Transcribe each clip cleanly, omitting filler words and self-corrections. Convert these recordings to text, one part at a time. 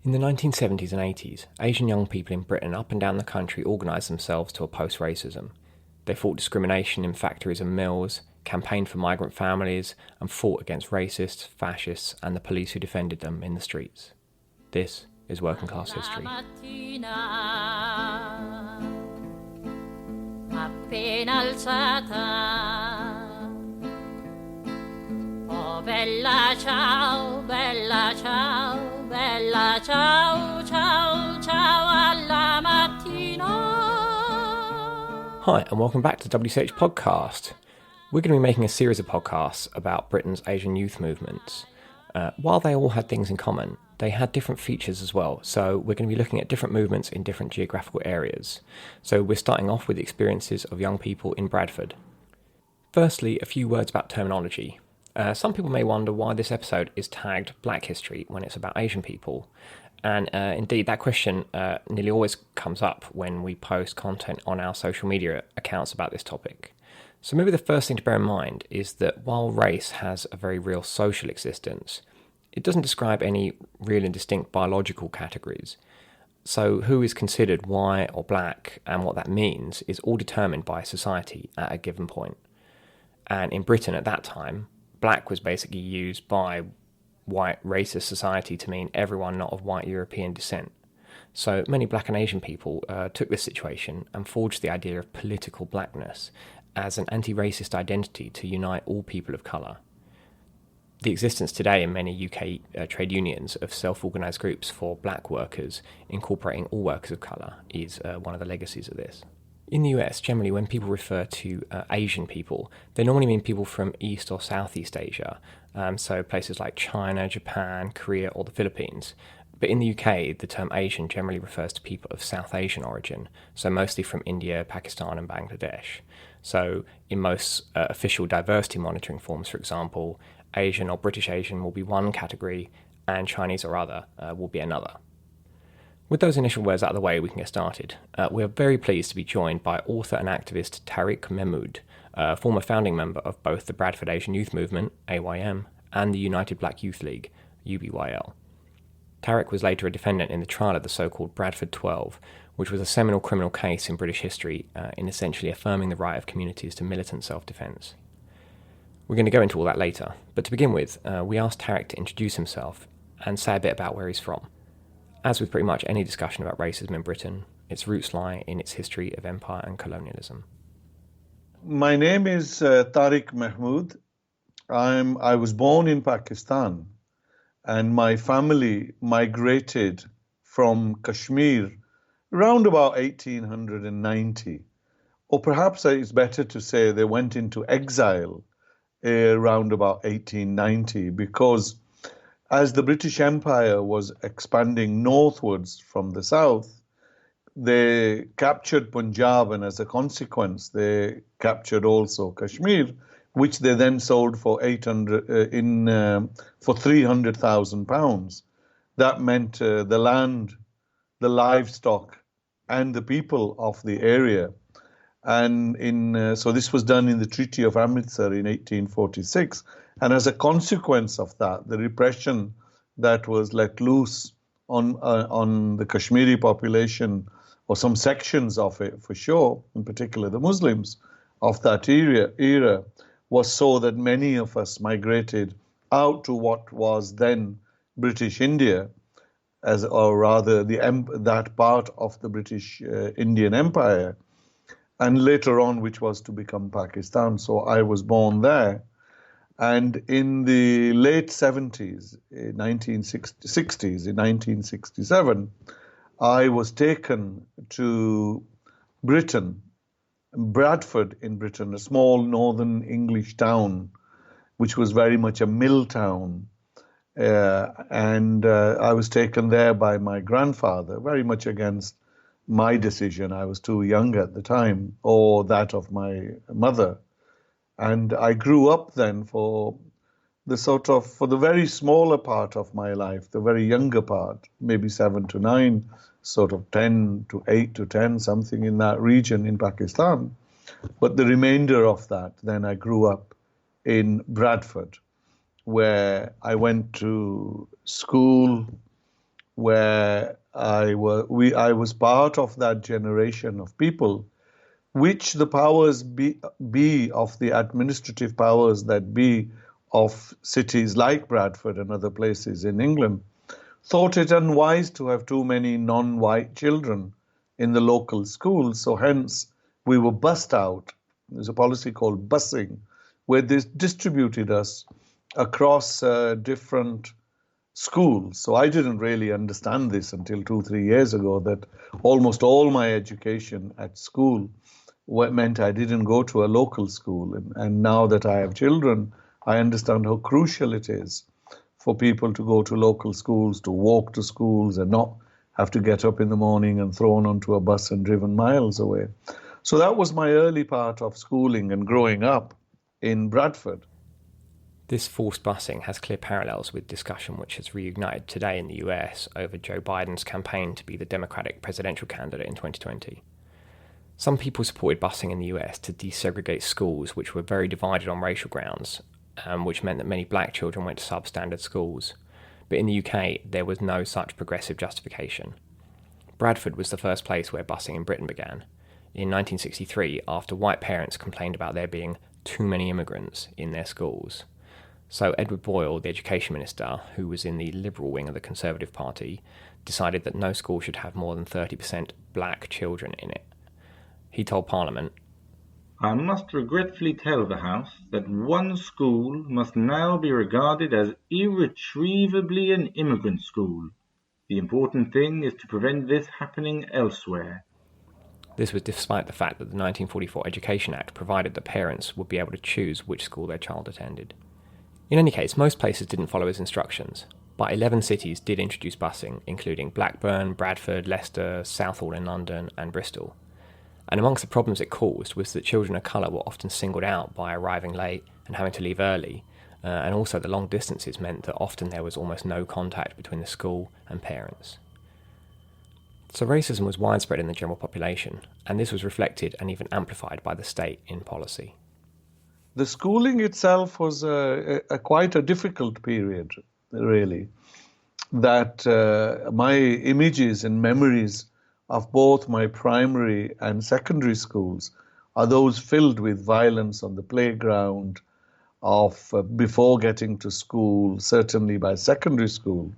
In the 1970s and 80s, Asian young people in Britain up and down the country organised themselves to oppose racism. They fought discrimination in factories and mills, campaigned for migrant families, and fought against racists, fascists, and the police who defended them in the streets. This is working class history. Appena alzata, oh bella ciao, bella ciao, bella ciao, ciao, ciao alla mattina. Hi, and welcome back to the WCH podcast. We're going to be making a series of podcasts about Britain's Asian youth movements. While they all had things in common, they had different features as well. So we're going to be looking at different movements in different geographical areas. So we're starting off with the experiences of young people in Bradford. Firstly, a few words about terminology. Some people may wonder why this episode is tagged Black History when it's about Asian people. And indeed, that question nearly always comes up when we post content on our social media accounts about this topic. So maybe the first thing to bear in mind is that while race has a very real social existence, it doesn't describe any real and distinct biological categories. So who is considered white or black and what that means is all determined by society at a given point. And in Britain at that time, black was basically used by white racist society to mean everyone not of white European descent. So many black and Asian people took this situation and forged the idea of political blackness as an anti-racist identity to unite all people of colour. The existence today in many UK trade unions of self-organised groups for black workers incorporating all workers of colour is one of the legacies of this. In the US, generally, when people refer to Asian people, they normally mean people from East or Southeast Asia, so places like China, Japan, Korea, or the Philippines. But in the UK, the term Asian generally refers to people of South Asian origin, so mostly from India, Pakistan, and Bangladesh. So in most official diversity monitoring forms, for example, Asian or British Asian will be one category, and Chinese or other will be another. With those initial words out of the way, we can get started. We are very pleased to be joined by author and activist Tariq Mehmood, former founding member of both the Bradford Asian Youth Movement, AYM, and the United Black Youth League, UBYL. Tariq was later a defendant in the trial of the so-called Bradford 12, which was a seminal criminal case in British history in essentially affirming the right of communities to militant self-defence. We're going to go into all that later, but to begin with, we asked Tariq to introduce himself and say a bit about where he's from. As with pretty much any discussion about racism in Britain, its roots lie in its history of empire and colonialism. My name is Tariq Mehmood. I was born in Pakistan, and my family migrated from Kashmir around about 1890. Or perhaps it's better to say they went into exile around about 1890, because as the British Empire was expanding northwards from the south, they captured Punjab, and as a consequence, they captured also Kashmir, which they then sold for £300,000. That meant the land, the livestock, and the people of the area. And so this was done in the Treaty of Amritsar in 1846. And as a consequence of that, the repression that was let loose on the Kashmiri population, or some sections of it for sure, in particular the Muslims of that era, was so that many of us migrated out to what was then British India, or rather that part of the British Indian Empire, and later on which was to become Pakistan. So I was born there. And in the late 70s, in 1967, I was taken to Britain, Bradford in Britain, a small northern English town, which was very much a mill town. And I was taken there by my grandfather, very much against my decision. I was too young at the time, or that of my mother. And I grew up then for the very smaller part of my life, the very younger part, maybe 7 to 9, sort of 10 to 8 to 10, something in that region in Pakistan. But the remainder of that, then I grew up in Bradford, where I went to school, where I was part of that generation of people, which the powers be of the administrative powers that be of cities like Bradford and other places in England thought it unwise to have too many non-white children in the local schools. So hence we were bussed out. There's a policy called busing, where they distributed us across different schools. So I didn't really understand this until 2, 3 years ago, that almost all my education at school meant I didn't go to a local school. And now that I have children, I understand how crucial it is for people to go to local schools, to walk to schools and not have to get up in the morning and thrown onto a bus and driven miles away. So that was my early part of schooling and growing up in Bradford. This forced busing has clear parallels with discussion which has reignited today in the US over Joe Biden's campaign to be the Democratic presidential candidate in 2020. Some people supported busing in the US to desegregate schools which were very divided on racial grounds, which meant that many black children went to substandard schools. But in the UK, there was no such progressive justification. Bradford was the first place where busing in Britain began, in 1963, after white parents complained about there being too many immigrants in their schools. So Edward Boyle, the education minister, who was in the Liberal wing of the Conservative Party, decided that no school should have more than 30% black children in it. He told Parliament, "I must regretfully tell the House that one school must now be regarded as irretrievably an immigrant school. The important thing is to prevent this happening elsewhere." This was despite the fact that the 1944 Education Act provided that parents would be able to choose which school their child attended. In any case, most places didn't follow his instructions, but 11 cities did introduce busing, including Blackburn, Bradford, Leicester, Southall in London, and Bristol. And amongst the problems it caused was that children of colour were often singled out by arriving late and having to leave early, and also the long distances meant that often there was almost no contact between the school and parents. So racism was widespread in the general population, and this was reflected and even amplified by the state in policy. The schooling itself was quite a difficult period, really. That my images and memories of both my primary and secondary schools are those filled with violence on the playground, before getting to school, certainly by secondary school.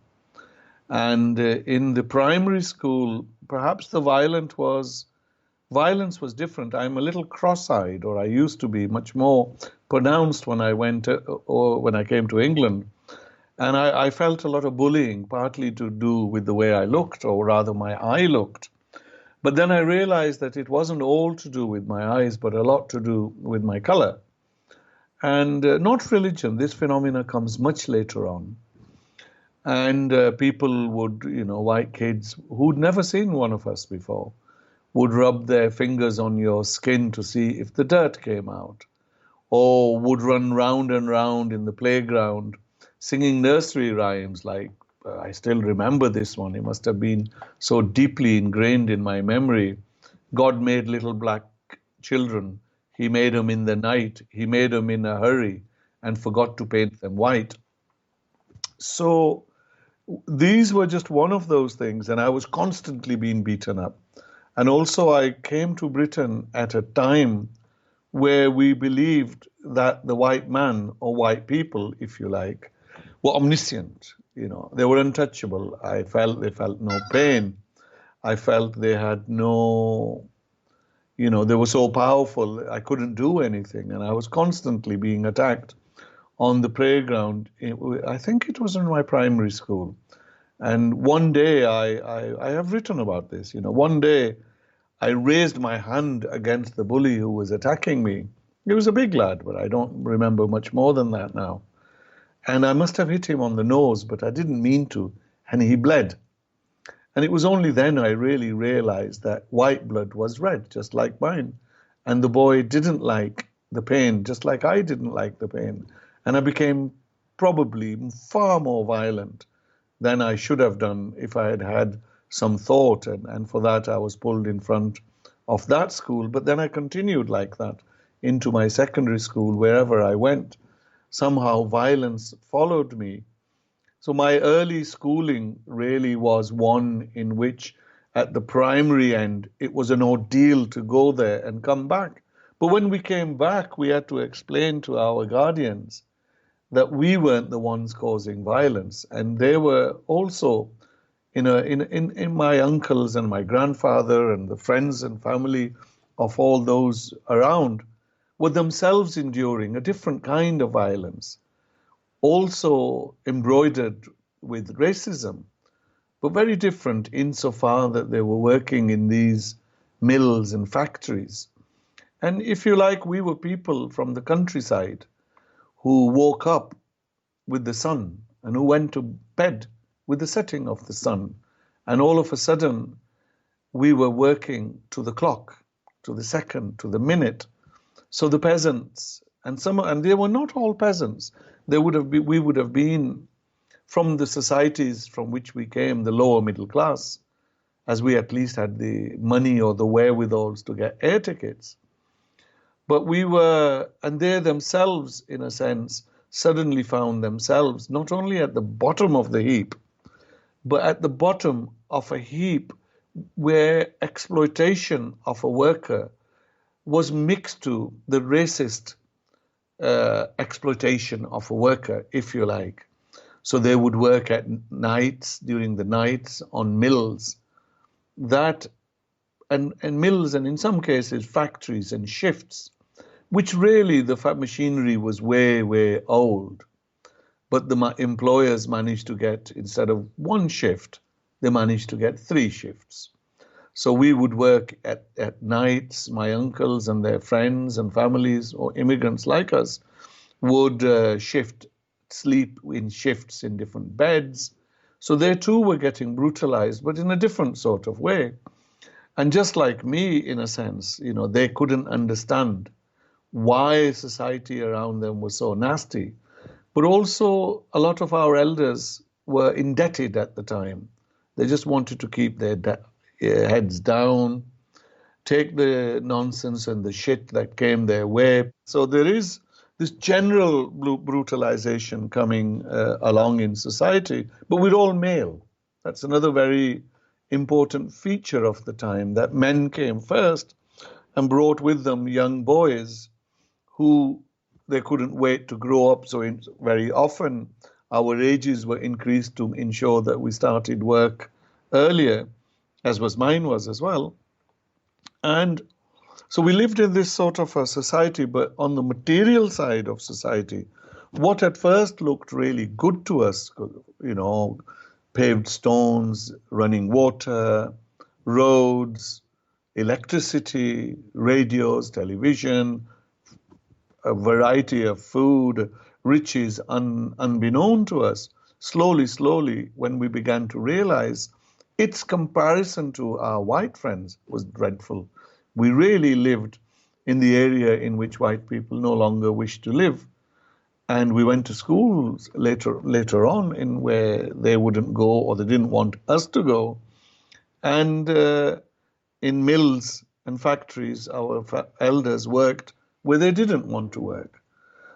And in the primary school, perhaps the violence was different. I'm a little cross-eyed, or I used to be much more pronounced when I came to England. And I felt a lot of bullying, partly to do with the way I looked, or rather my eye looked. But then I realized that it wasn't all to do with my eyes, but a lot to do with my color. And not religion. This phenomena comes much later on. And people would, white kids who'd never seen one of us before, would rub their fingers on your skin to see if the dirt came out, or would run round and round in the playground singing nursery rhymes like, I still remember this one. It must have been so deeply ingrained in my memory. God made little black children. He made them in the night. He made them in a hurry and forgot to paint them white. So these were just one of those things, and I was constantly being beaten up. And also I came to Britain at a time where we believed that the white man, or white people, if you like, were omniscient. They were untouchable. I felt they felt no pain. I felt they had no, they were so powerful, I couldn't do anything. And I was constantly being attacked on the playground. I think it was in my primary school. And one day, I have written about this, one day I raised my hand against the bully who was attacking me. He was a big lad, but I don't remember much more than that now. And I must have hit him on the nose, but I didn't mean to, and he bled. And it was only then I really realized that white blood was red, just like mine. And the boy didn't like the pain, just like I didn't like the pain. And I became probably far more violent than I should have done if I had had some thought. And for that, I was pulled in front of that school. But then I continued like that into my secondary school, wherever I went. Somehow violence followed me. So my early schooling really was one in which at the primary end, it was an ordeal to go there and come back. But when we came back, we had to explain to our guardians that we weren't the ones causing violence. And they were also, in my uncles and my grandfather and the friends and family of all those around, were themselves enduring a different kind of violence, also embroidered with racism, but very different insofar that they were working in these mills and factories. And if you like, we were people from the countryside who woke up with the sun and who went to bed with the setting of the sun. And all of a sudden, we were working to the clock, to the second, to the minute. So the peasants, and they were not all peasants. We would have been from the societies from which we came, the lower middle class, as we at least had the money or the wherewithals to get air tickets. But and they themselves, in a sense, suddenly found themselves not only at the bottom of the heap, but at the bottom of a heap where exploitation of a worker was mixed to the racist exploitation of a worker, if you like. So they would work at nights, during the nights, on mills, and mills, and in some cases factories and shifts, which really the machinery was way, way old. But the employers managed to get, instead of one shift, they managed to get 3 shifts. So we would work at nights. My uncles and their friends and families, or immigrants like us, would sleep in shifts in different beds. So they too were getting brutalized, but in a different sort of way. And just like me, in a sense, they couldn't understand why society around them was so nasty. But also, a lot of our elders were indebted at the time. They just wanted to keep their heads down, take the nonsense and the shit that came their way. So there is this general brutalization coming along in society, but we're all male. That's another very important feature of the time, that men came first and brought with them young boys who they couldn't wait to grow up. So very often our ages were increased to ensure that we started work earlier, as mine was as well. And so we lived in this sort of a society, but on the material side of society, what at first looked really good to us, paved stones, running water, roads, electricity, radios, television, a variety of food, riches unbeknown to us, slowly, when we began to realize its comparison to our white friends was dreadful. We really lived in the area in which white people no longer wished to live. And we went to schools later on in where they wouldn't go, or they didn't want us to go. And in mills and factories, our elders worked where they didn't want to work.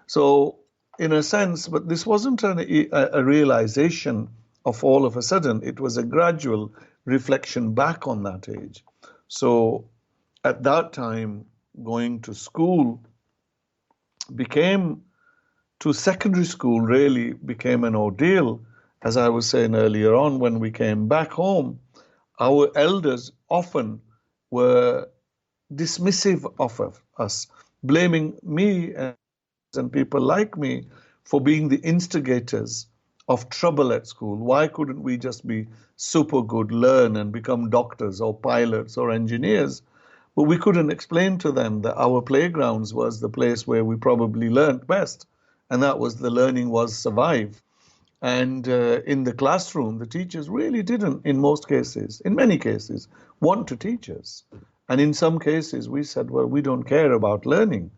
So in a sense, but this wasn't a realization of all of a sudden. It was a gradual reflection back on that age. So at that time, going to school to secondary school really became an ordeal. As I was saying earlier on, when we came back home, our elders often were dismissive of us, blaming me and people like me for being the instigators of trouble at school. Why couldn't we just be super good, learn and become doctors or pilots or engineers? But we couldn't explain to them that our playgrounds was the place where we probably learned best. And that was the learning was survive. And in the classroom, the teachers really didn't, in many cases, want to teach us. And in some cases, we said, well, we don't care about learning.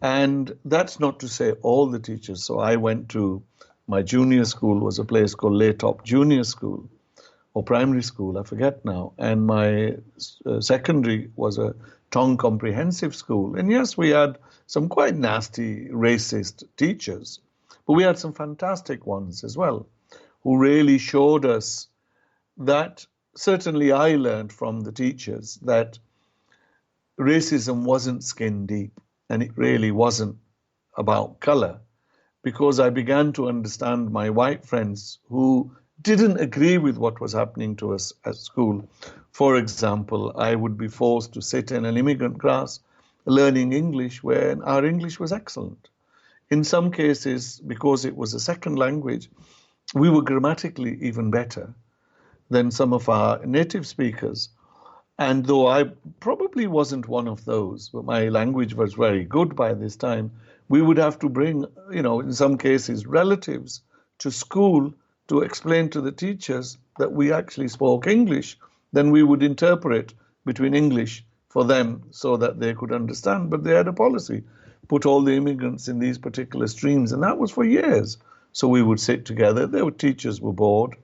And that's not to say all the teachers. So I went to my junior school, was a place called Laytop Junior School, or primary school, I forget now. And my secondary was a Tong Comprehensive School. And yes, we had some quite nasty, racist teachers, but we had some fantastic ones as well. who really showed us that, certainly I learned from the teachers, that racism wasn't skin deep, and it really wasn't about color, because I began to understand my white friends who didn't agree with what was happening to us at school. For example, I would be forced to sit in an immigrant class learning English when our English was excellent. In some cases, because it was a second language, we were grammatically even better than some of our native speakers. And though I probably wasn't one of those, but my language was very good by this time, we would have to bring, in some cases, relatives to school to explain to the teachers that we actually spoke English. Then we would interpret between English for them so that they could understand. But they had a policy, put all the immigrants in these particular streams, and that was for years. So we would sit together. Teachers were bored.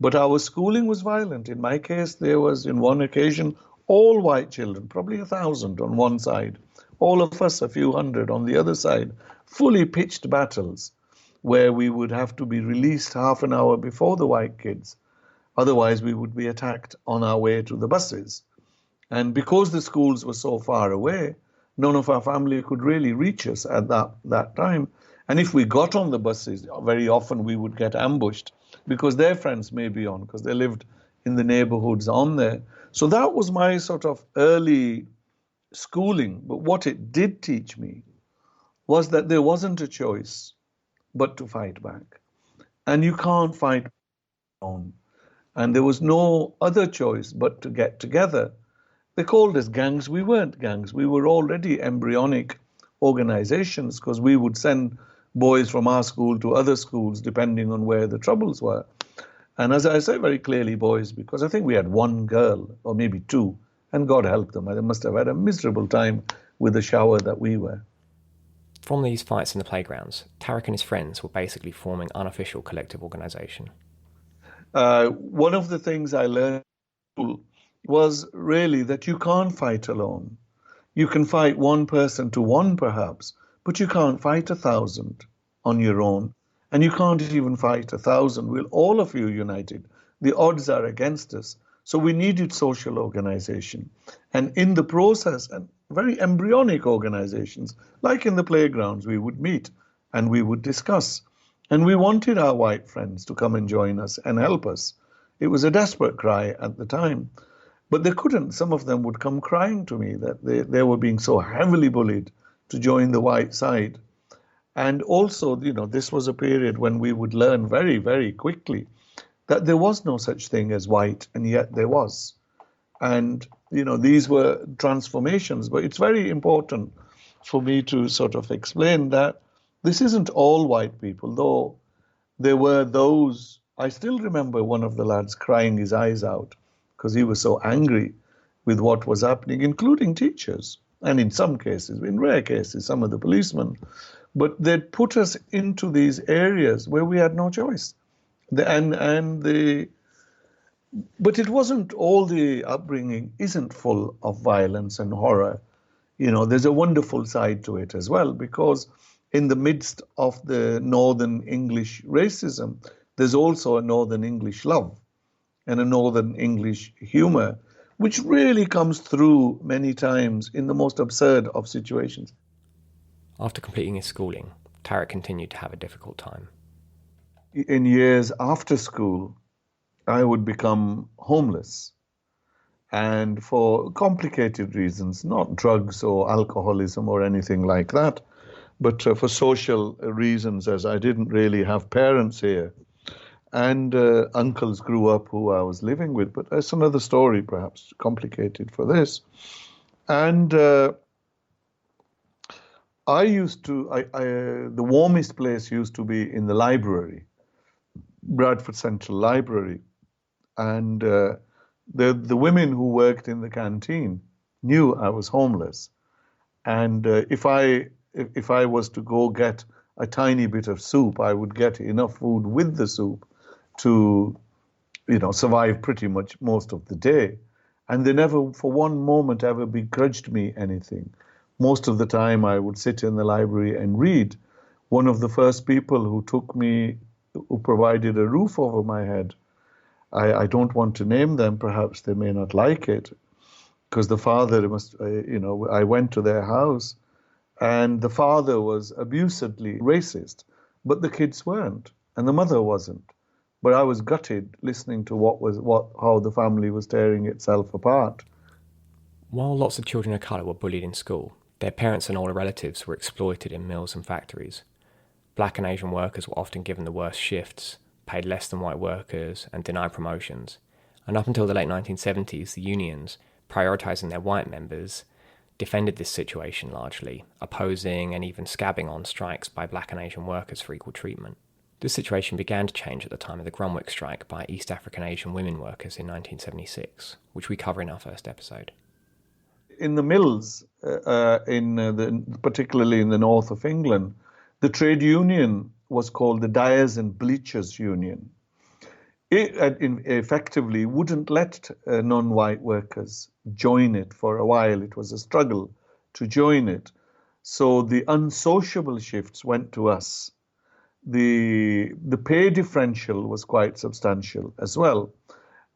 But our schooling was violent. In my case, there was, in one occasion, all white children, probably 1,000 on one side, all of us a few hundred on the other side, fully pitched battles where we would have to be released half an hour before the white kids. Otherwise, we would be attacked on our way to the buses. And because the schools were so far away, none of our family could really reach us at that time. And if we got on the buses, very often we would get ambushed because their friends may be on, because they lived in the neighborhoods on there. So that was my sort of early schooling. But what it did teach me was that there wasn't a choice but to fight back. And you can't fight alone. And there was no other choice but to get together. They called us gangs. We weren't gangs. We were already embryonic organizations, because we would send boys from our school to other schools depending on where the troubles were. And as I say very clearly, boys, because I think we had one girl or maybe two, and God help them, they must have had a miserable time with the shower that we were. From these fights in the playgrounds, Tariq and his friends were basically forming unofficial collective organisation. One of the things I learned was really that you can't fight alone. You can fight one person to one, perhaps, but you can't fight 1,000 on your own. And you can't even fight 1,000 with all of you united. The odds are against us. So we needed social organization. And in the process, and very embryonic organizations, like in the playgrounds, we would meet and we would discuss. And we wanted our white friends to come and join us and help us. It was a desperate cry at the time. But they couldn't. Some of them would come crying to me that they were being so heavily bullied to join the white side. And also, this was a period when we would learn very, very quickly that there was no such thing as white, and yet there was. And, these were transformations. But it's very important for me to sort of explain that this isn't all white people, though there were those. I still remember one of the lads crying his eyes out because he was so angry with what was happening, including teachers, and in some cases, in rare cases, some of the policemen. But they'd put us into these areas where we had no choice. But it wasn't, all the upbringing isn't full of violence and horror. There's a wonderful side to it as well, because in the midst of the Northern English racism, there's also a Northern English love and a Northern English humor, which really comes through many times in the most absurd of situations. After completing his schooling, Tariq continued to have a difficult time. In years after school, I would become homeless, and for complicated reasons, not drugs or alcoholism or anything like that, but for social reasons, as I didn't really have parents here. And uncles grew up who I was living with, but that's another story, perhaps complicated for this. And the warmest place used to be in the library, Bradford Central Library. And the women who worked in the canteen knew I was homeless. And if I was to go get a tiny bit of soup, I would get enough food with the soup to, survive pretty much most of the day. And they never, for one moment, ever begrudged me anything. Most of the time, I would sit in the library and read. One of the first people who took me who provided a roof over my head. I don't want to name them, perhaps they may not like it, because the father I went to their house and the father was abusedly racist, but the kids weren't, and the mother wasn't. But I was gutted listening to how the family was tearing itself apart. While lots of children of colour were bullied in school, their parents and older relatives were exploited in mills and factories. Black and Asian workers were often given the worst shifts, paid less than white workers, and denied promotions. And up until the late 1970s, the unions, prioritising their white members, defended this situation largely, opposing and even scabbing on strikes by black and Asian workers for equal treatment. This situation began to change at the time of the Grunwick strike by East African Asian women workers in 1976, which we cover in our first episode. In the mills, particularly in the north of England, the trade union was called the Dyers and Bleachers Union. It effectively wouldn't let non-white workers join it for a while. It was a struggle to join it. So the unsociable shifts went to us. The pay differential was quite substantial as well.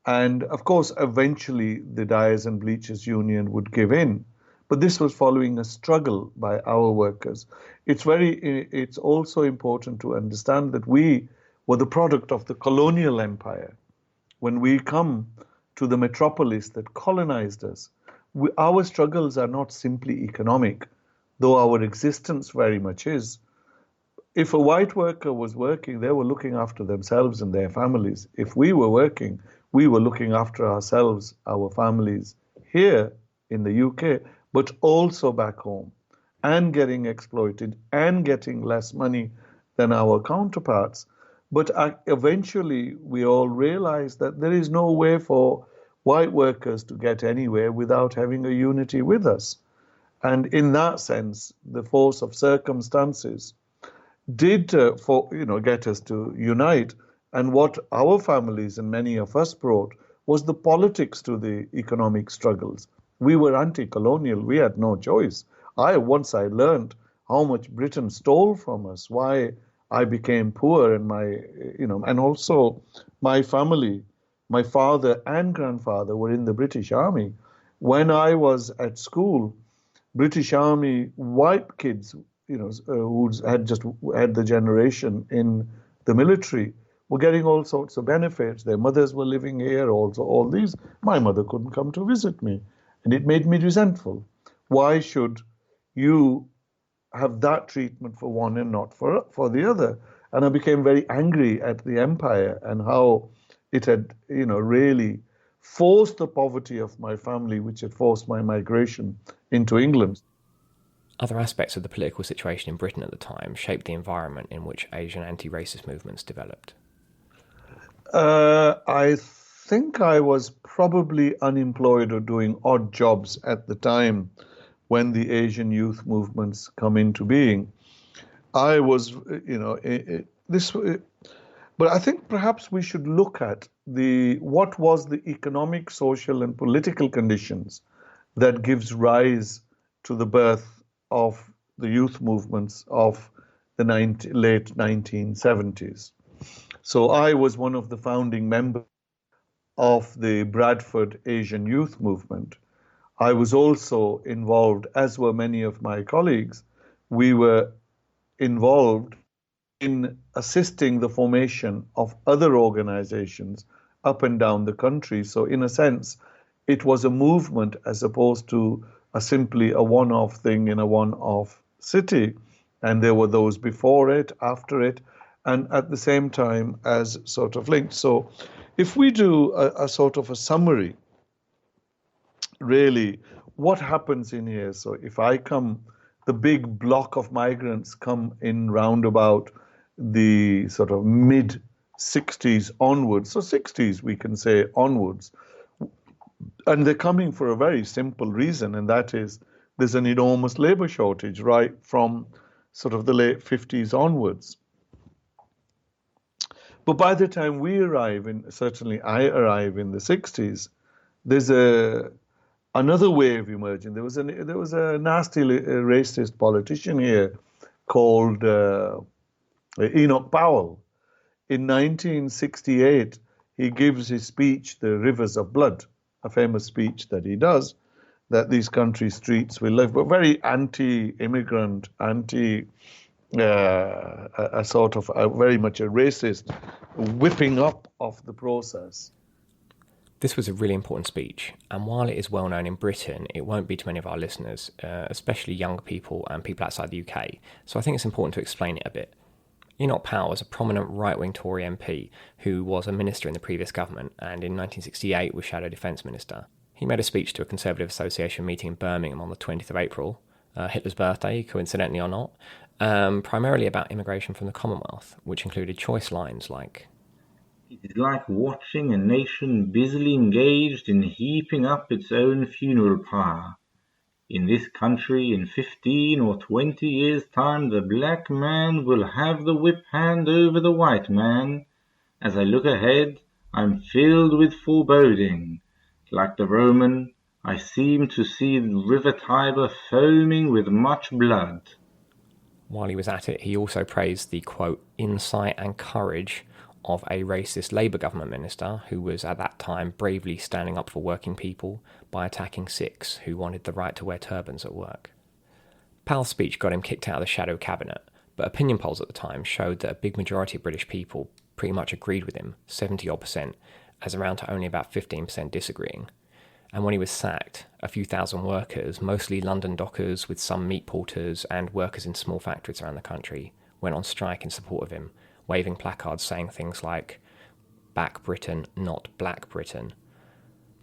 And of course, eventually the Dyers and Bleachers Union would give in. But this was following a struggle by our workers. It's also important to understand that we were the product of the colonial empire. When we come to the metropolis that colonized us, our struggles are not simply economic, though our existence very much is. If a white worker was working, they were looking after themselves and their families. If we were working, we were looking after ourselves, our families here in the UK, but also back home, and getting exploited and getting less money than our counterparts. But eventually we all realized that there is no way for white workers to get anywhere without having a unity with us. And in that sense, the force of circumstances did get us to unite. And what our families and many of us brought was the politics to the economic struggles. We were anti-colonial. We had no choice. Once I learned how much Britain stole from us, why I became poor, and also my family, my father and grandfather were in the British Army. When I was at school, British Army white kids, who had just had the generation in the military, were getting all sorts of benefits. Their mothers were living here, also all these. My mother couldn't come to visit me, and it made me resentful. Why should you have that treatment for one and not for the other? And I became very angry at the empire and how it had, really forced the poverty of my family, which had forced my migration into England. Other aspects of the political situation in Britain at the time shaped the environment in which Asian anti-racist movements developed. I think I was probably unemployed or doing odd jobs at the time when the Asian youth movements come into being. I was, but I think perhaps we should look at what was the economic, social, and political conditions that gives rise to the birth of the youth movements of the late 1970s. So I was one of the founding members of the Bradford Asian Youth Movement. I was also involved, as were many of my colleagues. We were involved in assisting the formation of other organizations up and down the country. So in a sense, it was a movement as opposed to simply a one-off thing in a one-off city. And there were those before it, after it, and at the same time as sort of linked. So if we do a sort of a summary, really, what happens in here? So if the big block of migrants come in round about the sort of mid 60s onwards. So 60s, we can say, onwards. And they're coming for a very simple reason, and that is there's an enormous labor shortage right from sort of the late 50s onwards. But by the time we arrive, certainly I arrive in the 60s, there's another wave emerging. There was a nasty racist politician here called Enoch Powell. in 1968, he gives his speech, The Rivers of Blood, a famous speech that he does, that these country streets will live, but very anti-immigrant, a sort of very much a racist whipping up of the process. This was a really important speech, and while it is well known in Britain, it won't be to many of our listeners, especially young people and people outside the UK, so I think it's important to explain it a bit. Enoch Powell was a prominent right-wing Tory MP who was a minister in the previous government, and in 1968 was Shadow Defence Minister. He made a speech to a Conservative Association meeting in Birmingham on the 20th of April, Hitler's birthday, coincidentally or not, primarily about immigration from the Commonwealth, which included choice lines like, "It is like watching a nation busily engaged in heaping up its own funeral pyre. In this country, in 15 or 20 years' time, the black man will have the whip hand over the white man. As I look ahead, I'm filled with foreboding. Like the Roman, I seem to see the river Tiber foaming with much blood." While he was at it, he also praised the, quote, insight and courage of a racist Labour government minister who was at that time bravely standing up for working people by attacking Sikhs who wanted the right to wear turbans at work. Powell's speech got him kicked out of the shadow cabinet, but opinion polls at the time showed that a big majority of British people pretty much agreed with him, 70-odd%, as around to only about 15% disagreeing. And when he was sacked, a few thousand workers, mostly London dockers with some meat porters and workers in small factories around the country, went on strike in support of him, waving placards saying things like, "Back Britain, not Black Britain."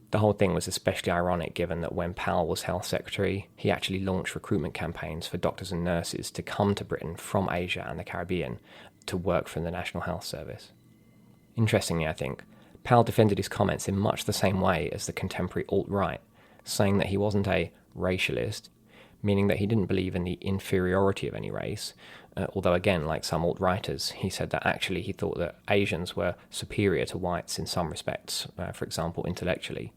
The whole thing was especially ironic given that when Powell was Health Secretary, he actually launched recruitment campaigns for doctors and nurses to come to Britain from Asia and the Caribbean to work for the National Health Service. Interestingly, I think, Powell defended his comments in much the same way as the contemporary alt-right, saying that he wasn't a racialist, meaning that he didn't believe in the inferiority of any race, although again, like some alt-righters, he said that actually he thought that Asians were superior to whites in some respects, for example, intellectually.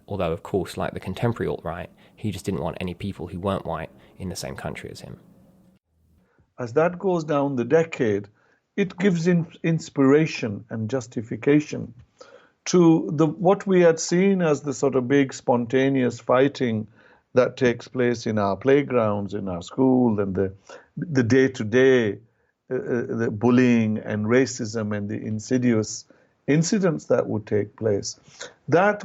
Although, of course, like the contemporary alt-right, he just didn't want any people who weren't white in the same country as him. As that goes down the decade, it gives inspiration and justification to what we had seen as the sort of big spontaneous fighting that takes place in our playgrounds, in our school, and the day-to-day the bullying and racism and the insidious incidents that would take place. That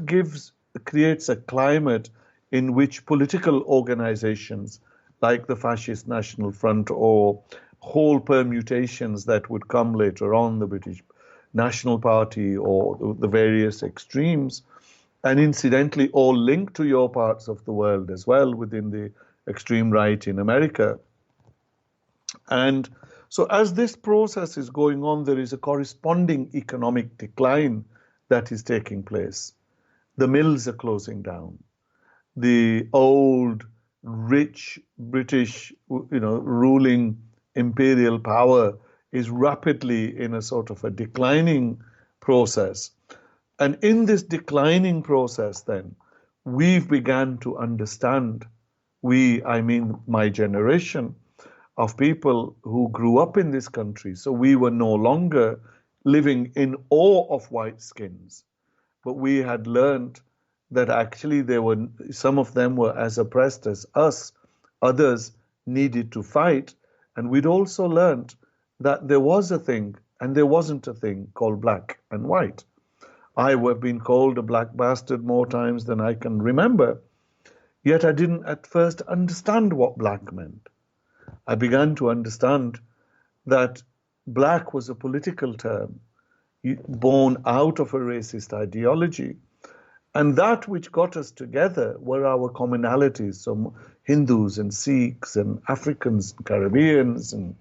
creates a climate in which political organizations like the Fascist National Front or whole permutations that would come later on, the British National Party or the various extremes, and incidentally all linked to your parts of the world as well within the extreme right in America. And so as this process is going on, there is a corresponding economic decline that is taking place. The mills are closing down. The old, rich British, ruling imperial power is rapidly in a sort of a declining process. And in this declining process, then, we've begun to understand, I mean my generation of people who grew up in this country, so we were no longer living in awe of white skins, but we had learned that actually some of them were as oppressed as us, others needed to fight, and we'd also learned that there was a thing and there wasn't a thing called black and white. I have been called a black bastard more times than I can remember, yet I didn't at first understand what black meant. I began to understand that black was a political term born out of a racist ideology. And that which got us together were our commonalities, so Hindus and Sikhs and Africans, and Caribbeans and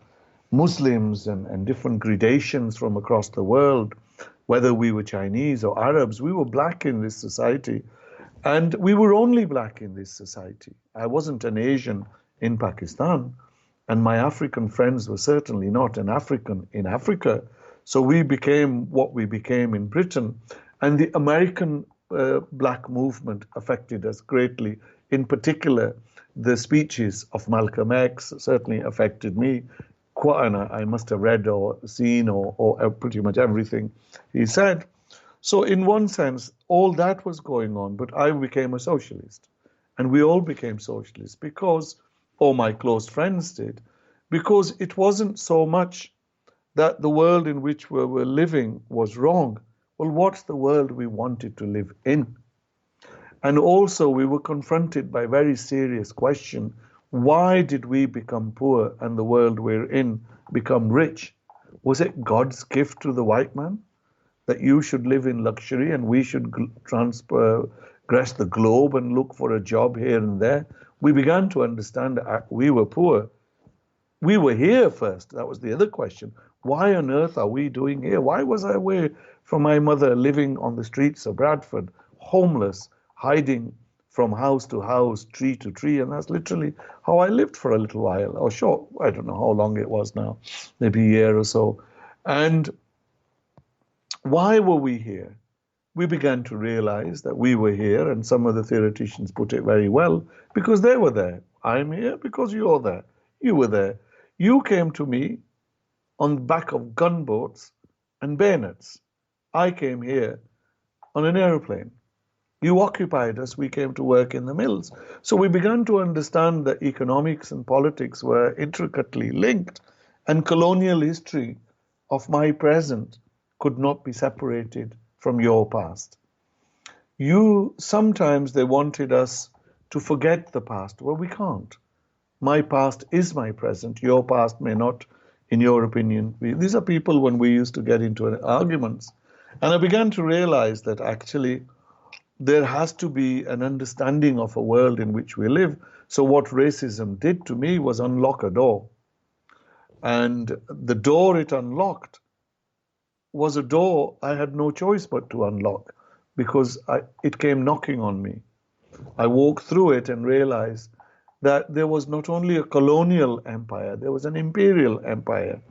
Muslims and different gradations from across the world, whether we were Chinese or Arabs, we were black in this society. And we were only black in this society. I wasn't an Asian in Pakistan, and my African friends were certainly not an African in Africa. So we became what we became in Britain. And the American black movement affected us greatly. In particular, the speeches of Malcolm X certainly affected me and I must have read or seen or pretty much everything he said. So in one sense, all that was going on, but I became a socialist. And we all became socialists because, or my close friends did, because it wasn't so much that the world in which we were living was wrong. Well, what's the world we wanted to live in? And also we were confronted by a very serious question. Why did we become poor and the world we're in become rich? Was it God's gift to the white man that you should live in luxury and we should transgress the globe and look for a job here and there? We began to understand that we were poor. We were here first. That was the other question. Why on earth are we doing here? Why was I away from my mother, living on the streets of Bradford, homeless, hiding from house to house, tree to tree? And that's literally how I lived for a little while, or short, I don't know how long it was now, maybe a year or so. And why were we here? We began to realize that we were here, and some of the theoreticians put it very well, because they were there. I'm here because you're there. You were there. You came to me on the back of gunboats and bayonets. I came here on an aeroplane. You occupied us, we came to work in the mills. So we began to understand that economics and politics were intricately linked, and colonial history of my present could not be separated from your past. Sometimes they wanted us to forget the past. Well, we can't. My past is my present. Your past may not, in your opinion. These are people when we used to get into arguments. And I began to realize that actually there has to be an understanding of a world in which we live. So what racism did to me was unlock a door. And the door it unlocked was a door I had no choice but to unlock, because it came knocking on me. I walked through it and realized that there was not only a colonial empire, there was an imperial empire,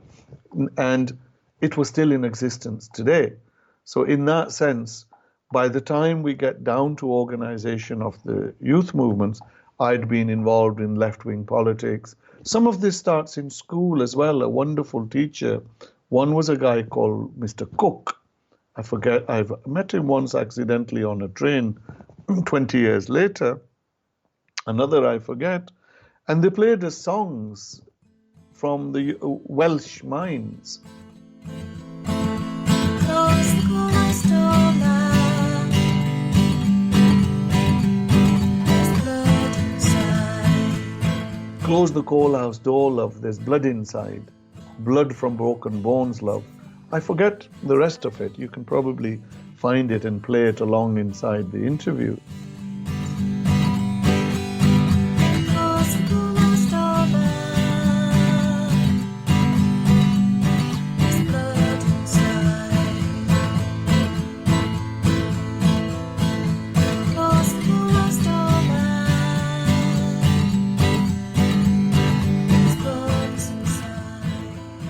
and it was still in existence today. So in that sense, by the time we get down to organization of the youth movements, I'd been involved in left-wing politics. Some of this starts in school as well. A wonderful teacher. One was a guy called Mr. Cook. I forget, I've met him once accidentally on a train 20 years later. Another I forget. And they played us songs from the Welsh mines. Close the coal house door, love, there's blood inside. Blood from broken bones, love. I forget the rest of it. You can probably find it and play it along inside the interview.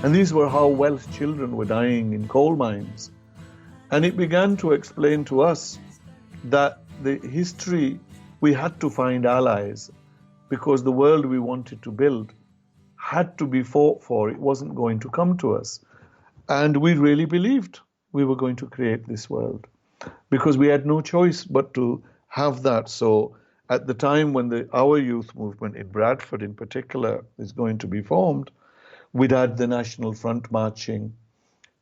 And these were how Welsh children were dying in coal mines. And it began to explain to us that the history, we had to find allies, because the world we wanted to build had to be fought for. It wasn't going to come to us. And we really believed we were going to create this world, because we had no choice but to have that. So at the time when our youth movement in Bradford in particular is going to be formed, we'd had the National Front marching.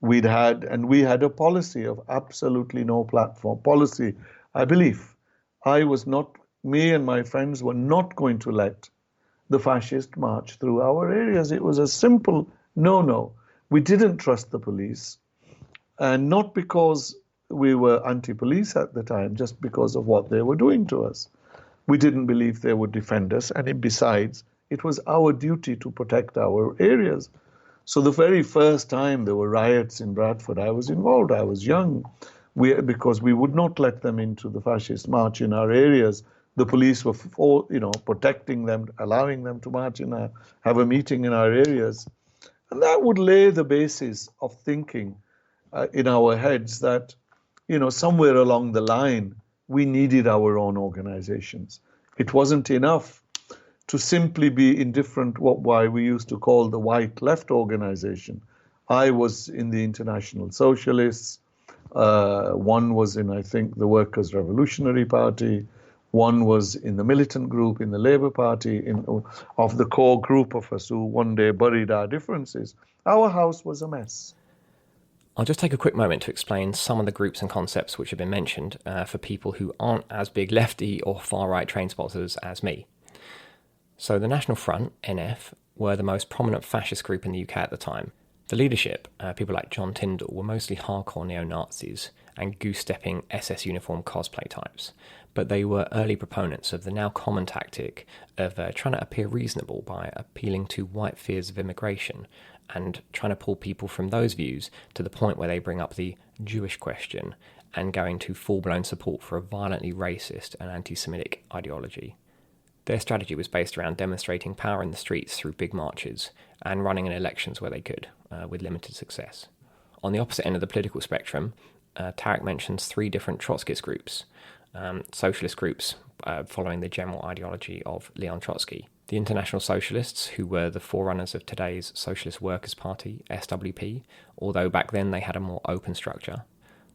We had a policy of absolutely no platform policy. I believe me and my friends were not going to let the fascists march through our areas. It was a simple no. We didn't trust the police, and not because we were anti-police at the time, just because of what they were doing to us. We didn't believe they would defend us, and besides, it was our duty to protect our areas. So the very first time there were riots in Bradford, I was involved. I was young, because we would not let them into the fascist march in our areas. The police were, protecting them, allowing them to march have a meeting in our areas, and that would lay the basis of thinking in our heads that, somewhere along the line we needed our own organizations. It wasn't enough to simply be indifferent, why we used to call the white left organization. I was in the International Socialists. One was in, I think, the Workers' Revolutionary Party. One was in the militant group in the Labour Party, of the core group of us who one day buried our differences. Our house was a mess. I'll just take a quick moment to explain some of the groups and concepts which have been mentioned for people who aren't as big lefty or far-right train spotters as me. So the National Front, NF, were the most prominent fascist group in the UK at the time. The leadership, people like John Tyndall, were mostly hardcore neo-Nazis and goose-stepping SS uniform cosplay types, but they were early proponents of the now common tactic of trying to appear reasonable by appealing to white fears of immigration and trying to pull people from those views to the point where they bring up the Jewish question and going to full-blown support for a violently racist and anti-Semitic ideology. Their strategy was based around demonstrating power in the streets through big marches and running in elections where they could, with limited success. On the opposite end of the political spectrum, Tariq mentions three different Trotskyist groups, socialist groups following the general ideology of Leon Trotsky. The International Socialists, who were the forerunners of today's Socialist Workers' Party, SWP, although back then they had a more open structure.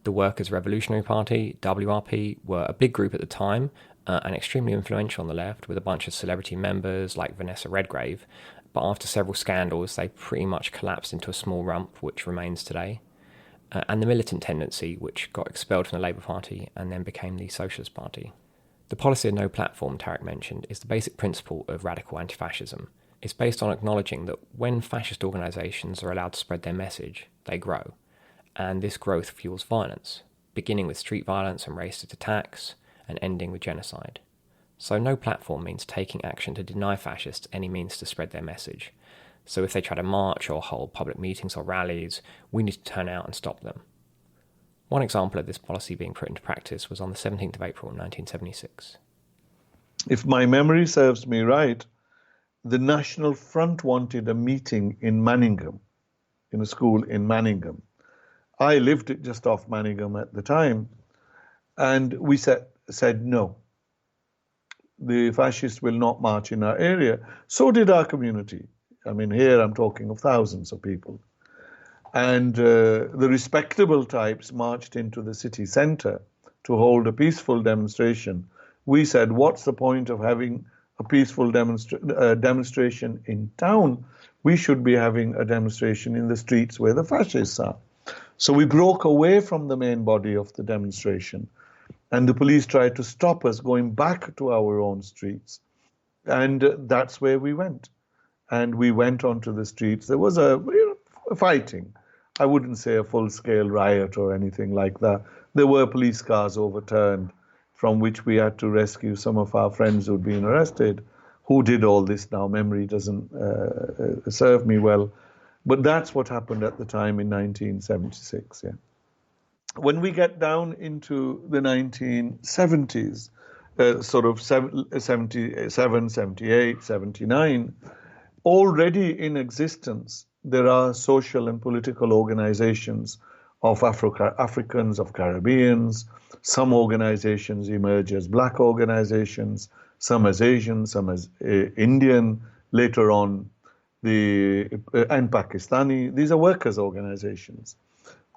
The Workers' Revolutionary Party, WRP, were a big group at the time and extremely influential on the left, with a bunch of celebrity members like Vanessa Redgrave, but after several scandals they pretty much collapsed into a small rump which remains today. And the militant tendency, which got expelled from the Labour Party and then became the Socialist Party. The policy of no platform Tariq mentioned is the basic principle of radical anti-fascism. It's based on acknowledging that when fascist organisations are allowed to spread their message, they grow. And this growth fuels violence, beginning with street violence and racist attacks, and ending with genocide. So no platform means taking action to deny fascists any means to spread their message. So if they try to march or hold public meetings or rallies, we need to turn out and stop them. One example of this policy being put into practice was on the 17th of April 1976. If my memory serves me right, the National Front wanted a meeting in Manningham, in a school in Manningham. I lived just off Manningham at the time, and we said no. The fascists will not march in our area. So did our community. I mean, here I'm talking of thousands of people. And the respectable types marched into the city centre to hold a peaceful demonstration. We said, what's the point of having a peaceful demonstration in town? We should be having a demonstration in the streets where the fascists are. So we broke away from the main body of the demonstration. And the police tried to stop us going back to our own streets. And that's where we went. And we went onto the streets. There was a fighting. I wouldn't say a full-scale riot or anything like that. There were police cars overturned, from which we had to rescue some of our friends who'd been arrested. Who did all this now? Memory doesn't serve me well. But that's what happened at the time in 1976, yeah. When we get down into the 1970s, sort of 77, 78, 79, already in existence, there are social and political organizations of Africans, of Caribbeans. Some organizations emerge as black organizations, some as Asian, some as Indian, later on and Pakistani. These are workers' organizations.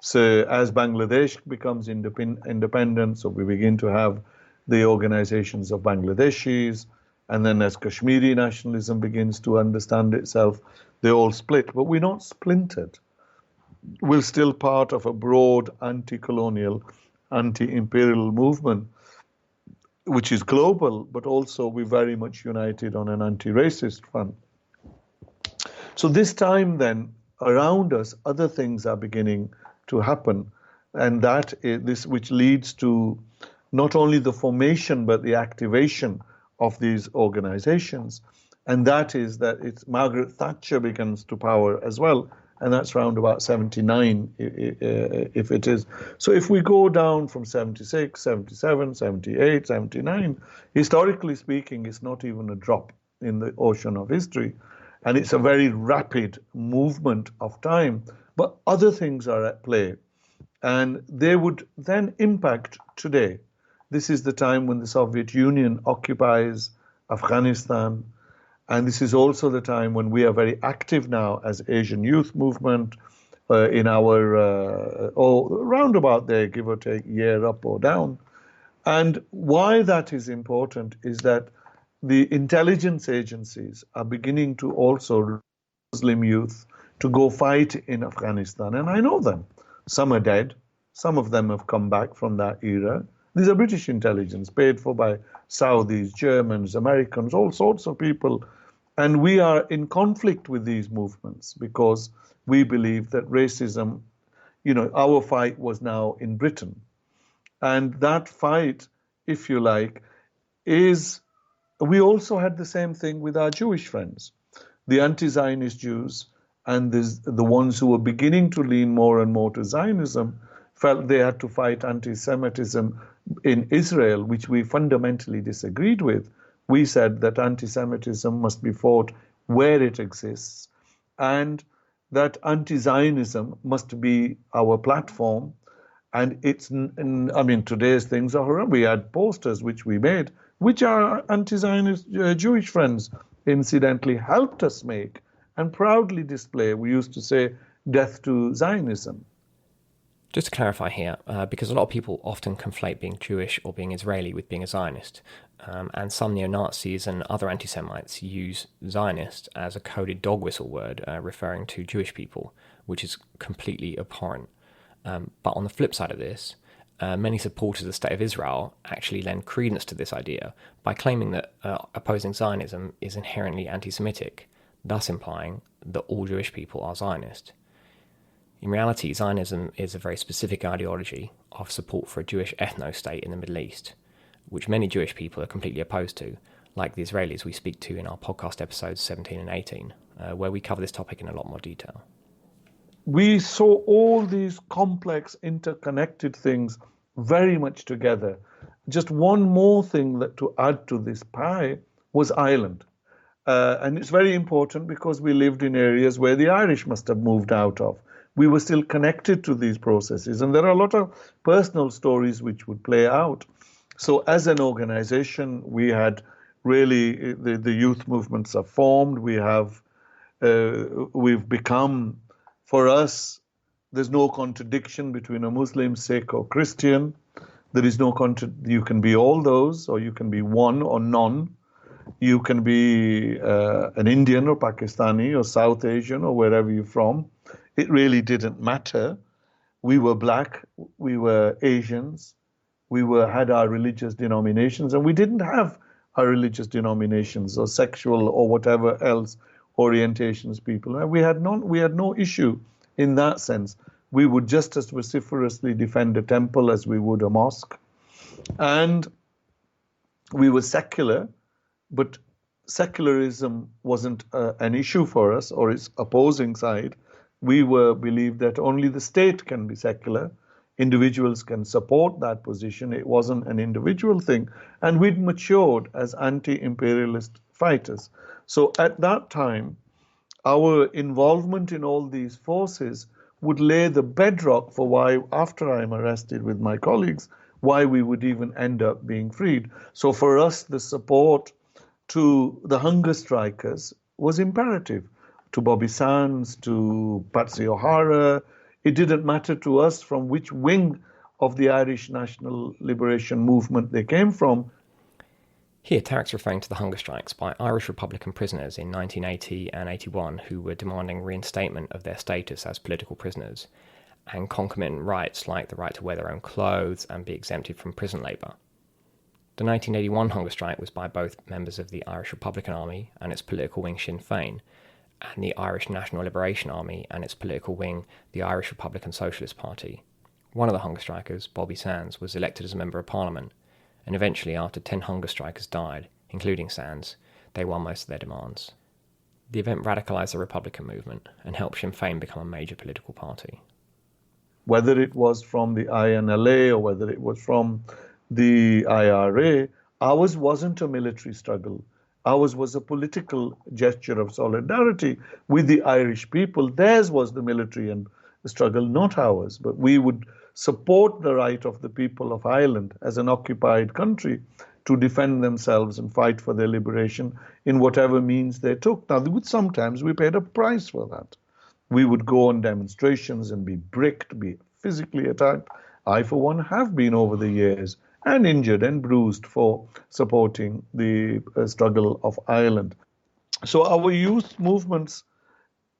So as Bangladesh becomes independent, so we begin to have the organizations of Bangladeshis, and then as Kashmiri nationalism begins to understand itself, they all split. But we're not splintered. We're still part of a broad anti-colonial, anti-imperial movement, which is global, but also we're very much united on an anti-racist front. So this time then, around us, other things are beginning to happen, and that is this, which leads to not only the formation but the activation of these organizations, and that is that it's Margaret Thatcher begins to power as well, and that's round about 79 if it is. So if we go down from 76, 77, 78, 79, historically speaking, it's not even a drop in the ocean of history, and it's a very rapid movement of time. But other things are at play, and they would then impact today. This is the time when the Soviet Union occupies Afghanistan, And this is also the time when we are very active now as Asian Youth Movement in our, round about there, give or take, year up or down. And why that is important is that the intelligence agencies are beginning to also Muslim youth to go fight in Afghanistan. And I know them. Some are dead. Some of them have come back from that era. These are British intelligence paid for by Saudis, Germans, Americans, all sorts of people. And we are in conflict with these movements because we believe that racism, our fight was now in Britain. And that fight, if you like, we also had the same thing with our Jewish friends. The anti-Zionist Jews and the ones who were beginning to lean more and more to Zionism felt they had to fight anti-Semitism in Israel, which we fundamentally disagreed with. We said that anti-Semitism must be fought where it exists, and that anti-Zionism must be our platform. And today's things are horrible. We had posters which we made, which our anti-Zionist Jewish friends incidentally helped us make and proudly display. We used to say, "Death to Zionism." Just to clarify here, because a lot of people often conflate being Jewish or being Israeli with being a Zionist, and some neo-Nazis and other anti-Semites use Zionist as a coded dog whistle word referring to Jewish people, which is completely abhorrent. But on the flip side of this, many supporters of the State of Israel actually lend credence to this idea by claiming that opposing Zionism is inherently anti-Semitic, thus implying that all Jewish people are Zionist. In reality, Zionism is a very specific ideology of support for a Jewish ethno-state in the Middle East, which many Jewish people are completely opposed to, like the Israelis we speak to in our podcast episodes 17 and 18, where we cover this topic in a lot more detail. We saw all these complex, interconnected things very much together. Just one more thing to add to this pie was Ireland. And it's very important because we lived in areas where the Irish must have moved out of. We were still connected to these processes. And there are a lot of personal stories which would play out. So as an organization, we had really, the youth movements are formed. We've become, for us, there's no contradiction between a Muslim, Sikh, or Christian. There is no you can be all those, or you can be one or none. You can be an Indian or Pakistani or South Asian or wherever you're from. It really didn't matter. We were black, we were Asians, we had our religious denominations, and we didn't have our religious denominations or sexual or whatever else orientations people. We had no issue in that sense. We would just as vociferously defend a temple as we would a mosque. And we were secular, but secularism wasn't an issue for us or its opposing side. We believed that only the state can be secular. Individuals can support that position. It wasn't an individual thing. And we'd matured as anti-imperialist fighters. So at that time, our involvement in all these forces would lay the bedrock for why, after I'm arrested with my colleagues, why we would even end up being freed. So for us, the support to the hunger strikers was imperative. To Bobby Sands, to Patsy O'Hara. It didn't matter to us from which wing of the Irish National Liberation Movement they came from. Here, Tariq's referring to the hunger strikes by Irish Republican prisoners in 1980 and 81 who were demanding reinstatement of their status as political prisoners and concomitant rights like the right to wear their own clothes and be exempted from prison labour. The 1981 hunger strike was by both members of the Irish Republican Army and its political wing Sinn Féin, and the Irish National Liberation Army and its political wing, the Irish Republican Socialist Party. One of the hunger strikers, Bobby Sands, was elected as a Member of Parliament, and eventually, after 10 hunger strikers died, including Sands, they won most of their demands. The event radicalised the Republican movement and helped Sinn Féin become a major political party. Whether it was from the INLA or whether it was from the IRA, ours wasn't a military struggle. Ours was a political gesture of solidarity with the Irish people. Theirs was the military and the struggle, not ours. But we would support the right of the people of Ireland as an occupied country to defend themselves and fight for their liberation in whatever means they took. Now, sometimes we paid a price for that. We would go on demonstrations and be bricked, be physically attacked. I, for one, have been over the years and injured and bruised for supporting the struggle of Ireland. So our youth movements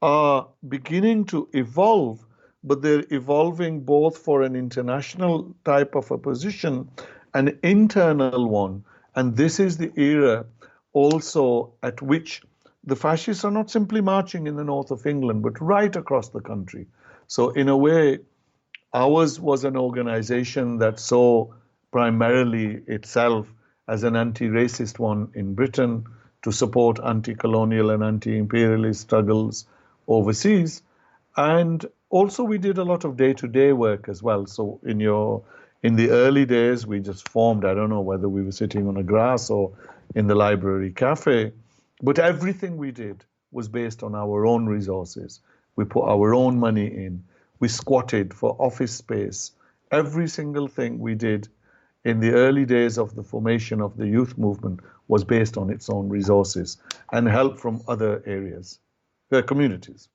are beginning to evolve, but they're evolving both for an international type of a position, an internal one. And this is the era also at which the fascists are not simply marching in the north of England, but right across the country. So in a way, ours was an organization that saw primarily itself as an anti-racist one in Britain to support anti-colonial and anti-imperialist struggles overseas. And also we did a lot of day-to-day work as well. So in the early days, we just formed, I don't know whether we were sitting on a grass or in the library cafe, but everything we did was based on our own resources. We put our own money in. We squatted for office space. Every single thing we did in the early days of the formation of the youth movement was based on its own resources and help from other areas, communities.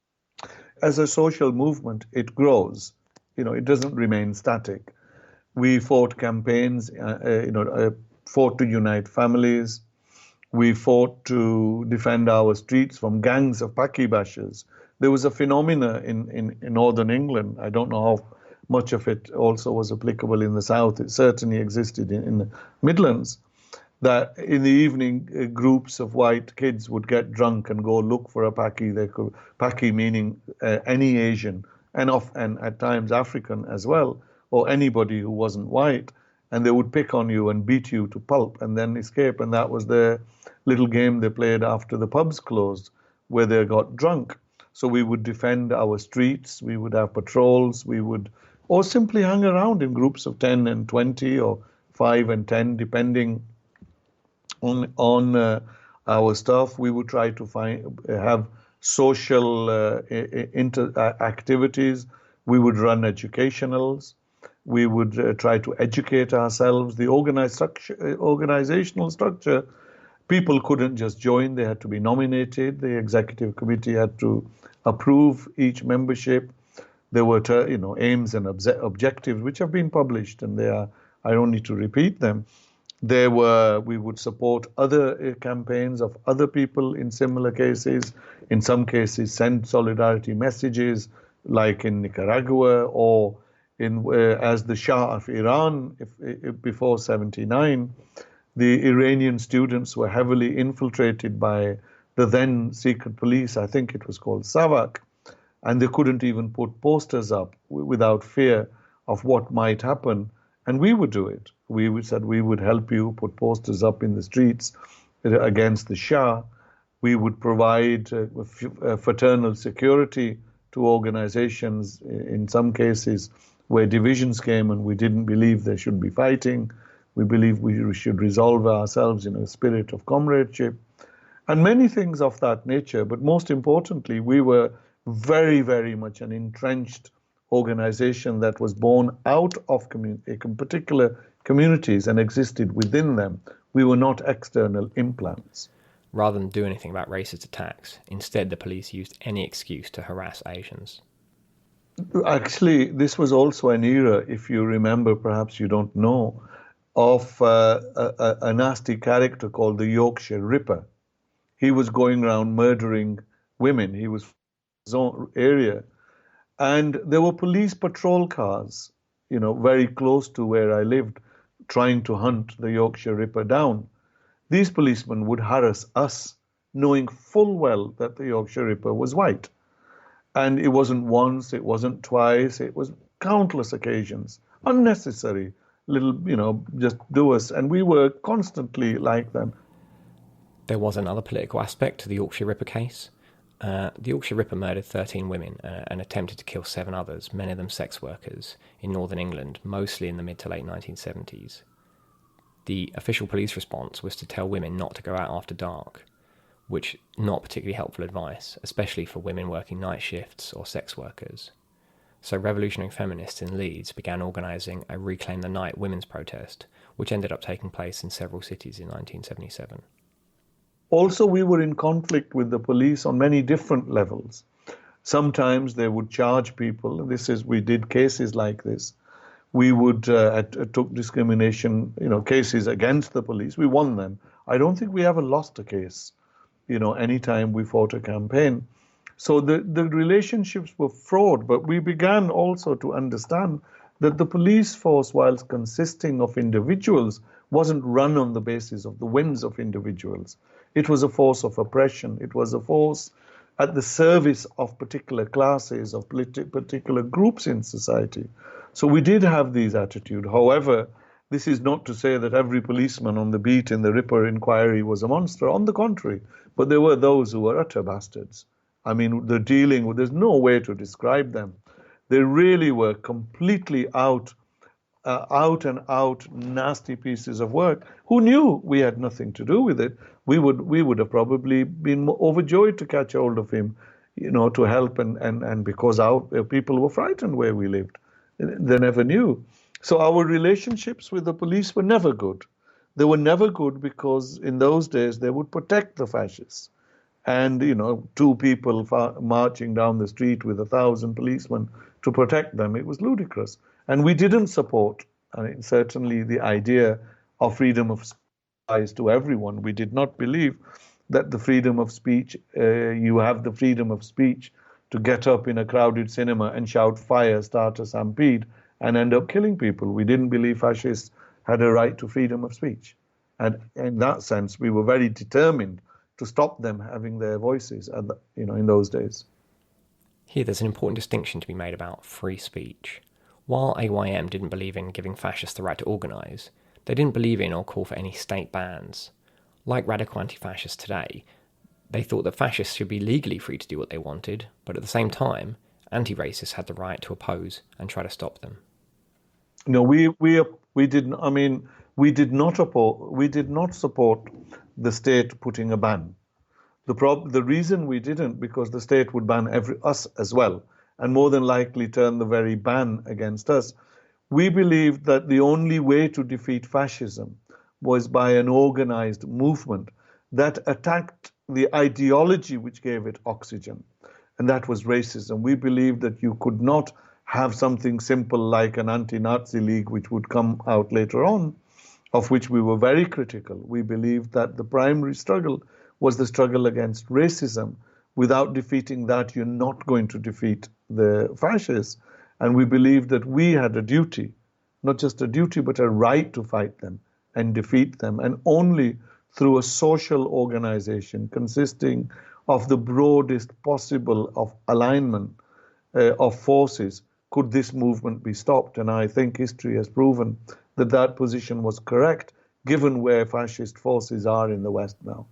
As a social movement, it grows. It doesn't remain static. We fought campaigns, fought to unite families. We fought to defend our streets from gangs of Paki bashers. There was a phenomena in northern England. I don't know how much of it also was applicable in the south. It certainly existed in the Midlands, that in the evening, groups of white kids would get drunk and go look for a Paki. Paki meaning any Asian and at times African as well, or anybody who wasn't white. And they would pick on you and beat you to pulp and then escape. And that was their little game they played after the pubs closed, where they got drunk. So we would defend our streets, we would have patrols, or simply hang around in groups of 10 and 20 or 5 and 10, depending on our stuff. We would try to have social activities. We would run educationals. We would try to educate ourselves. The organizational structure, people couldn't just join. They had to be nominated. The executive committee had to approve each membership. There were aims and objectives which have been published, and I don't need to repeat them. We would support other campaigns of other people in similar cases. In some cases, send solidarity messages, like in Nicaragua, or as the Shah of Iran before 79, the Iranian students were heavily infiltrated by the then secret police. I think it was called SAVAK, and they couldn't even put posters up without fear of what might happen. And we would do it. We said we would help you put posters up in the streets against the Shah. We would provide fraternal security to organizations in some cases where divisions came and we didn't believe there should be fighting. We believe we should resolve ourselves in a spirit of comradeship and many things of that nature. But most importantly, we were very, very much an entrenched organization that was born out of particular communities and existed within them. We were not external implants. Rather than do anything about racist attacks, instead the police used any excuse to harass Asians. Actually, this was also an era, if you remember, perhaps you don't know, of a nasty character called the Yorkshire Ripper. He was going around murdering women. He was from his own area. And there were police patrol cars, very close to where I lived, trying to hunt the Yorkshire Ripper down. These policemen would harass us, knowing full well that the Yorkshire Ripper was white. And it wasn't once, it wasn't twice, it was countless occasions, unnecessary, just do us. And we were constantly like them. There was another political aspect to the Yorkshire Ripper case. The Yorkshire Ripper murdered 13 women and attempted to kill 7 others, many of them sex workers, in northern England, mostly in the mid to late 1970s. The official police response was to tell women not to go out after dark, which not particularly helpful advice, especially for women working night shifts or sex workers. So revolutionary feminists in Leeds began organising a Reclaim the Night women's protest, which ended up taking place in several cities in 1977. Also, we were in conflict with the police on many different levels. Sometimes they would charge people. We did cases like this. We would took discrimination, cases against the police. We won them. I don't think we ever lost a case, anytime we fought a campaign. So the relationships were fraught, but we began also to understand that the police force, whilst consisting of individuals, wasn't run on the basis of the whims of individuals. It was a force of oppression. It was a force at the service of particular classes, of particular groups in society. So we did have these attitudes. However, this is not to say that every policeman on the beat in the Ripper inquiry was a monster. On the contrary, but there were those who were utter bastards. I mean, there's no way to describe them. They really were completely out and out nasty pieces of work. Who knew we had nothing to do with it? We would have probably been overjoyed to catch hold of him, to help and because our people were frightened where we lived. They never knew. So our relationships with the police were never good. They were never good because in those days they would protect the fascists. And, two people marching down the street with 1,000 policemen to protect them, it was ludicrous. And we didn't support, certainly, the idea of freedom of speech to everyone. We did not believe that the freedom of speech, you have the freedom of speech to get up in a crowded cinema and shout fire, start a stampede, and end up killing people. We didn't believe fascists had a right to freedom of speech. And in that sense, we were very determined to stop them having their voices, in those days. Here, there's an important distinction to be made about free speech. While AYM didn't believe in giving fascists the right to organise, they didn't believe in or call for any state bans. Like radical anti-fascists today, they thought that fascists should be legally free to do what they wanted, but at the same time, anti-racists had the right to oppose and try to stop them. No, we didn't. I mean, we did not support the state putting a ban. The reason we didn't, because the state would ban us as well, and more than likely turn the very ban against us. We believed that the only way to defeat fascism was by an organized movement that attacked the ideology which gave it oxygen, and that was racism. We believed that you could not have something simple like an anti-Nazi league, which would come out later on, of which we were very critical. We believed that the primary struggle was the struggle against racism. Without defeating that, you're not going to defeat the fascists. And we believed that we had a duty, not just a duty, but a right to fight them and defeat them. And only through a social organization consisting of the broadest possible of alignment of forces could this movement be stopped. And I think history has proven that that position was correct, given where fascist forces are in the West now.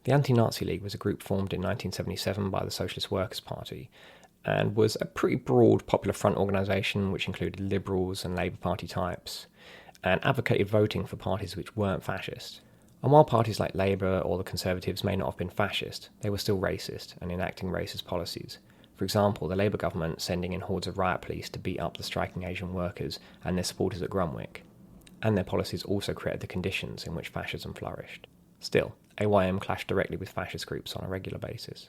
The Anti-Nazi League was a group formed in 1977 by the Socialist Workers' Party and was a pretty broad Popular Front organisation which included Liberals and Labour Party types and advocated voting for parties which weren't fascist. And while parties like Labour or the Conservatives may not have been fascist, they were still racist and enacting racist policies. For example, the Labour government sending in hordes of riot police to beat up the striking Asian workers and their supporters at Grunwick. And their policies also created the conditions in which fascism flourished. Still, AYM clashed directly with fascist groups on a regular basis.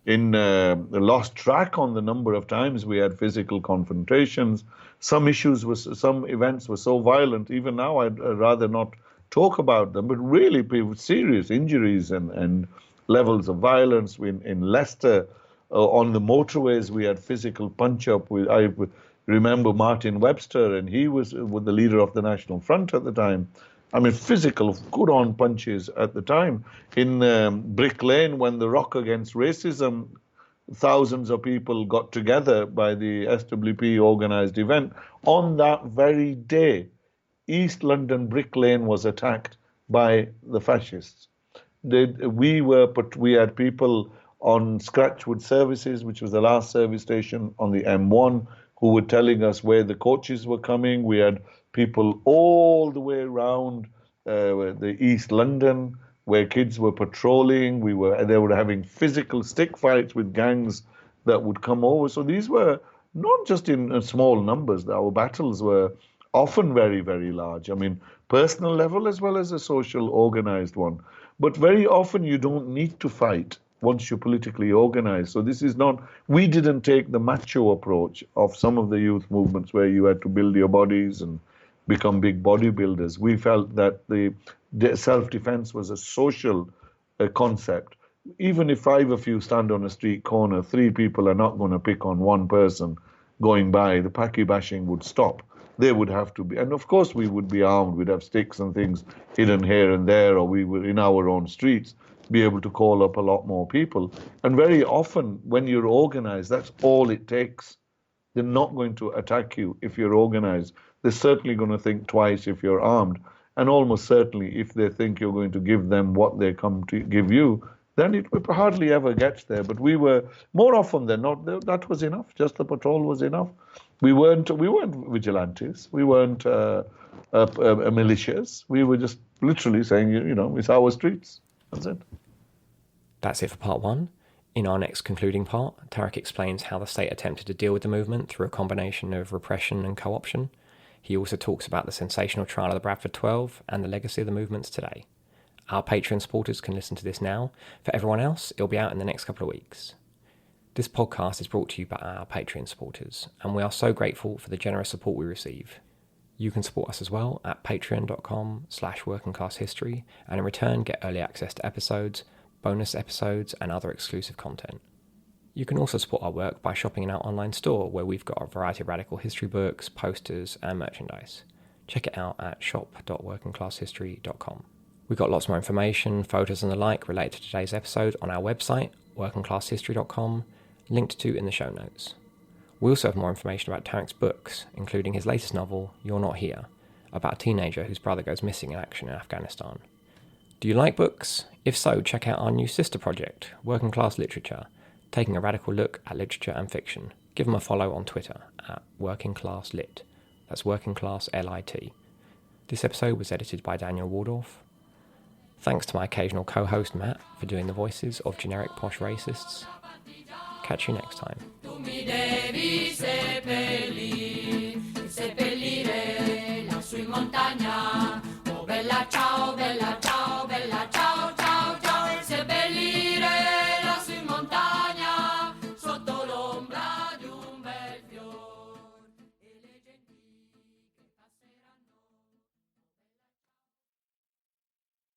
Lost track on the number of times we had physical confrontations. Some events were so violent, even now I'd rather not talk about them, but really serious injuries and levels of violence. In Leicester, on the motorways, we had physical punch-up. I remember Martin Webster, and he was the leader of the National Front at the time. I mean, physical, good-on punches at the time. In Brick Lane, when the Rock Against Racism, thousands of people got together by the SWP organised event. On that very day, East London Brick Lane was attacked by the fascists. We had people on Scratchwood Services, which was the last service station on the M1, who were telling us where the coaches were coming. We had people all the way around the East London, where kids were patrolling. They were having physical stick fights with gangs that would come over. So these were not just in small numbers. Our battles were often very, very large. I mean, personal level as well as a social organized one. But very often you don't need to fight once you're politically organized. So this is not, we didn't take the macho approach of some of the youth movements where you had to build your bodies and become big bodybuilders. We felt that the self-defense was a social concept. Even if 5 of you stand on a street corner, 3 people are not going to pick on one person going by. The Paki bashing would stop. They would have to be, and of course we would be armed. We'd have sticks and things hidden here and there, or we would in our own streets be able to call up a lot more people. And very often when you're organized, that's all it takes. They're not going to attack you if you're organized. They're certainly going to think twice if you're armed. And almost certainly if they think you're going to give them what they come to give you, then it hardly ever gets there. But we were, more often than not, that was enough. Just the patrol was enough. We weren't vigilantes. We weren't militias. We were just literally saying, it's our streets. That's it. That's it for part 1. In our next concluding part, Tariq explains how the state attempted to deal with the movement through a combination of repression and co-option. He also talks about the sensational trial of the Bradford 12 and the legacy of the movements today. Our Patreon supporters can listen to this now. For everyone else, it'll be out in the next couple of weeks. This podcast is brought to you by our Patreon supporters, and we are so grateful for the generous support we receive. You can support us as well at patreon.com/workingclasshistory, and in return get early access to episodes, bonus episodes, and other exclusive content. You can also support our work by shopping in our online store, where we've got a variety of radical history books, posters, and merchandise. Check it out at shop.workingclasshistory.com. We've got lots more information, photos and the like related to today's episode on our website, workingclasshistory.com, linked to in the show notes. We also have more information about Tariq's books, including his latest novel, You're Not Here, about a teenager whose brother goes missing in action in Afghanistan. Do you like books? If so, check out our new sister project, Working Class Literature, taking a radical look at literature and fiction. Give them a follow on Twitter at Working Class Lit. That's Working Class LIT. This episode was edited by Daniel Waldorf. Thanks to my occasional co-host Matt for doing the voices of generic posh racists. Catch you next time.